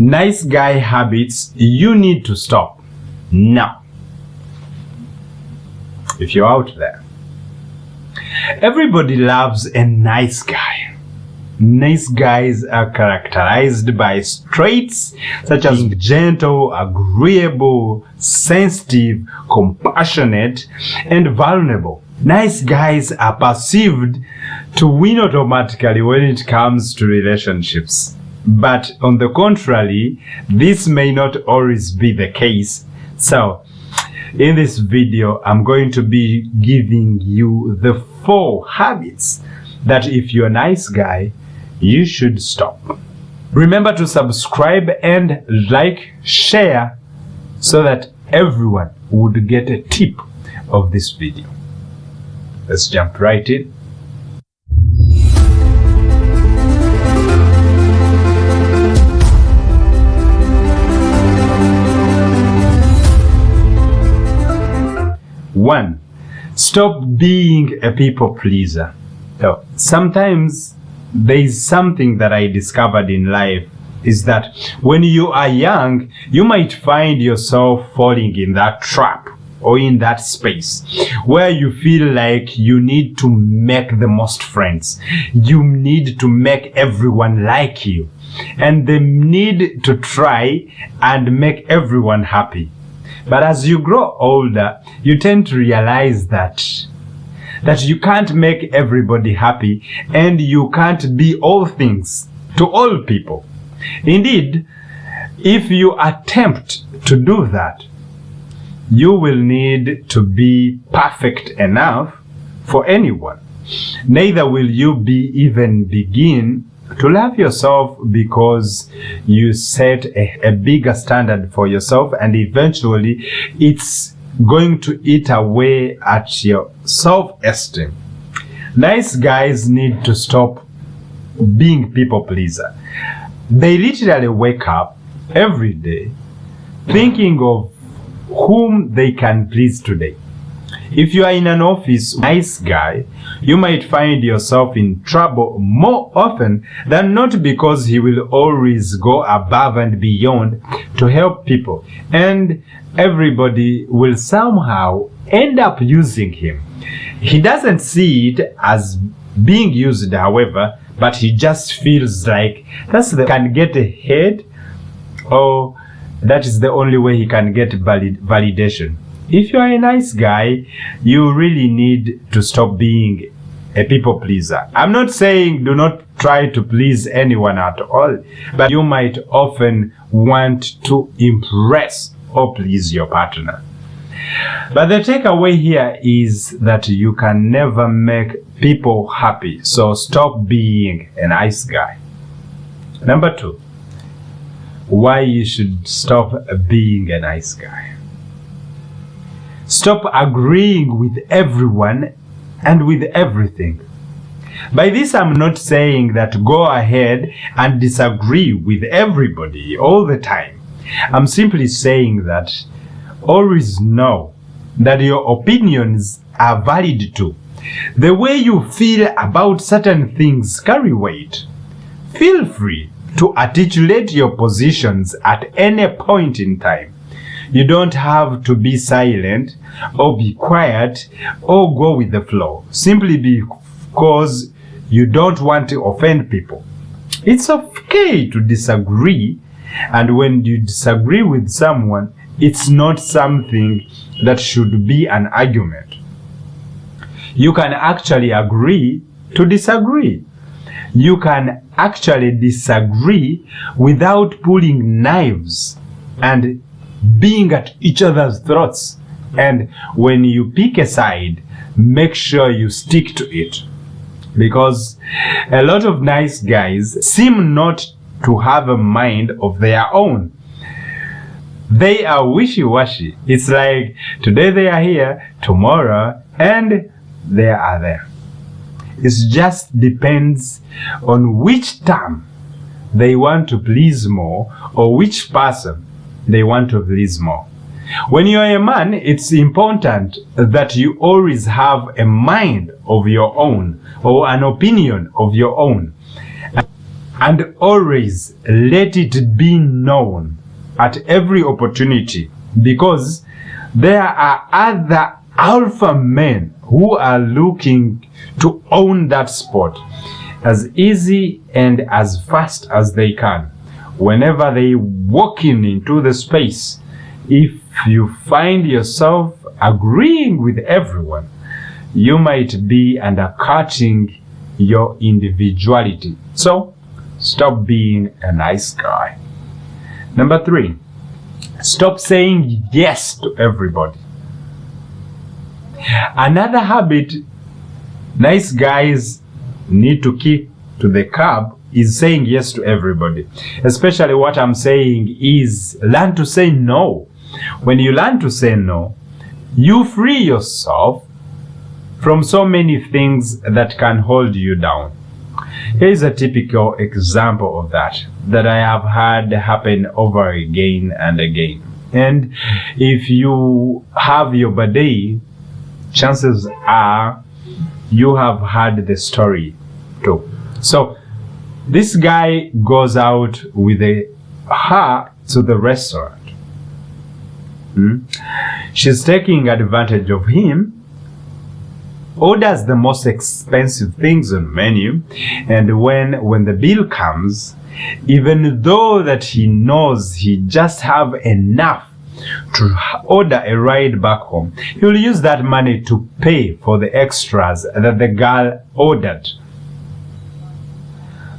Nice guy habits you need to stop now. If you're out there, everybody loves a nice guy. Nice guys are characterized by traits such as gentle, agreeable, sensitive, compassionate, and vulnerable. Nice guys are perceived to win automatically when it comes to relationships. But on the contrary, this may not always be the case. So, in this video, I'm going to be giving you the 4 habits that if you're a nice guy, you should stop. Remember to subscribe and like, share, so that everyone would get a tip of this video. Let's jump right in. One, stop being a people pleaser. So, sometimes there is something that I discovered in life is that when you are young, you might find yourself falling in that trap or in that space where you feel like you need to make the most friends. You need to make everyone like you, and the need to try and make everyone happy. But as you grow older, you tend to realize that you can't make everybody happy, and you can't be all things to all people. Indeed, if you attempt to do that, you will need to be perfect enough for anyone. Neither will you even begin to love yourself because you set a bigger standard for yourself, and eventually it's going to eat away at your self-esteem. Nice guys need to stop being people pleaser. They literally wake up every day thinking of whom they can please today. If you are in an office, nice guy, you might find yourself in trouble more often than not, because he will always go above and beyond to help people, and everybody will somehow end up using him. He doesn't see it as being used, however, but he just feels like can get ahead, or that is the only way he can get validation. If you are a nice guy, you really need to stop being a people pleaser. I'm not saying do not try to please anyone at all, but you might often want to impress or please your partner. But the takeaway here is that you can never make people happy, so stop being a nice guy. Number 2, why you should stop being a nice guy. Stop agreeing with everyone and with everything. By this, I'm not saying that go ahead and disagree with everybody all the time. I'm simply saying that always know that your opinions are valid too. The way you feel about certain things carry weight. Feel free to articulate your positions at any point in time. You don't have to be silent or be quiet or go with the flow simply because you don't want to offend people. It's okay to disagree, and when you disagree with someone, it's not something that should be an argument. You can actually agree to disagree. You can actually disagree without pulling knives and being at each other's throats. And when you pick a side, make sure you stick to it, because a lot of nice guys seem not to have a mind of their own. They are wishy-washy. It's like today they are here, tomorrow and they are there. It just depends on which term they want to please more, or which person they want to please more. When you are a man, it's important that you always have a mind of your own, or an opinion of your own. And always let it be known at every opportunity, because there are other alpha men who are looking to own that spot as easy and as fast as they can. Whenever they walk into the space, if you find yourself agreeing with everyone, you might be undercutting your individuality. So stop being a nice guy. Number 3, stop saying yes to everybody. Another habit nice guys need to keep to the curb is saying yes to everybody. Especially what I'm saying is learn to say no. When you learn to say no, you free yourself from so many things that can hold you down. Here's a typical example of that I have had happen over again and again. And if you have your birthday, chances are you have heard the story too. So this guy goes out with her to the restaurant. She's taking advantage of him, orders the most expensive things on menu, and when the bill comes, even though that he knows he just have enough to order a ride back home, he'll use that money to pay for the extras that the girl ordered.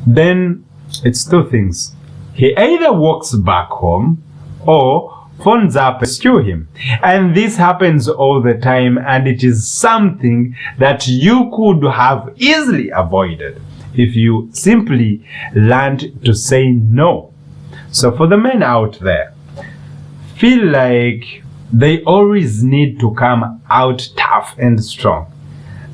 Then it's two things. He either walks back home or phones up to rescue him. And this happens all the time, and it is something that you could have easily avoided if you simply learned to say no. So for the men out there, feel like they always need to come out tough and strong.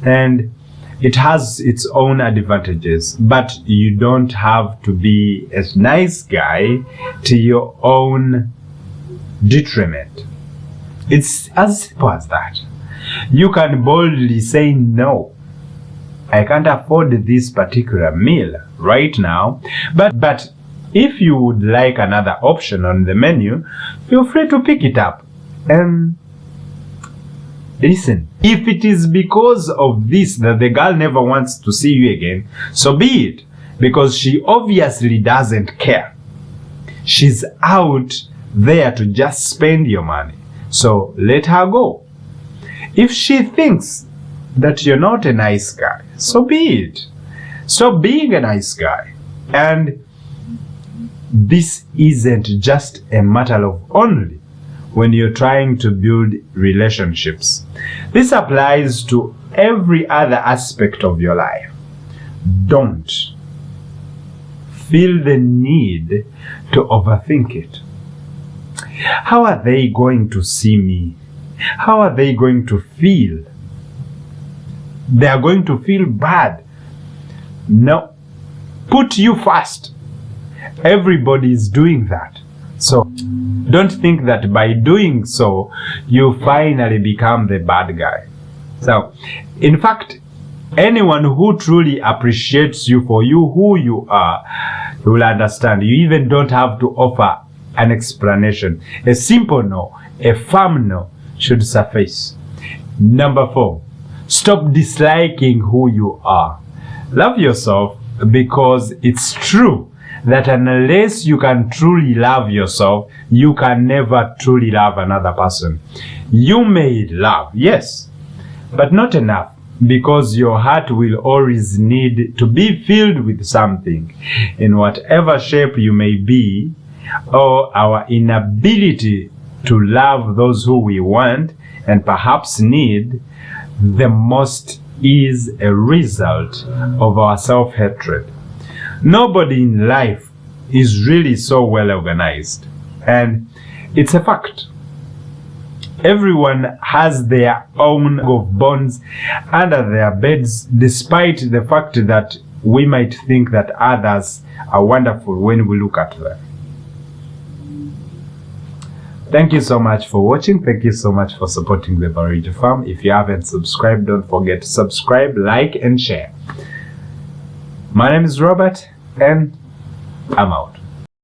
And it has its own advantages, but you don't have to be a nice guy to your own detriment. It's as simple as that. You can boldly say no. I can't afford this particular meal right now, but if you would like another option on the menu, feel free to pick it up. Listen, if it is because of this that the girl never wants to see you again, so be it, because she obviously doesn't care. She's out there to just spend your money, so let her go. If she thinks that you're not a nice guy, so be it. Stop being a nice guy. And this isn't just a matter of only when you're trying to build relationships. This applies to every other aspect of your life. Don't feel the need to overthink it. How are they going to see me? How are they going to feel? They are going to feel bad. No. Put you first. Everybody is doing that. So don't think that by doing so, you finally become the bad guy. So, in fact, anyone who truly appreciates you for you who you are, will understand. You even don't have to offer an explanation. A simple no, a firm no should suffice. Number 4, stop disliking who you are. Love yourself, because it's true that unless you can truly love yourself, you can never truly love another person. You may love, yes, but not enough, because your heart will always need to be filled with something, in whatever shape you may be, or our inability to love those who we want and perhaps need the most is a result of our self-hatred. Nobody in life is really so well organized, and it's a fact. Everyone has their own of bones under their beds, despite the fact that we might think that others are wonderful when we look at them. Thank you so much for watching. Thank you so much for supporting the thebarigyefam. If you haven't subscribed, don't forget to subscribe, like, and share. My name is Robert, and I'm out.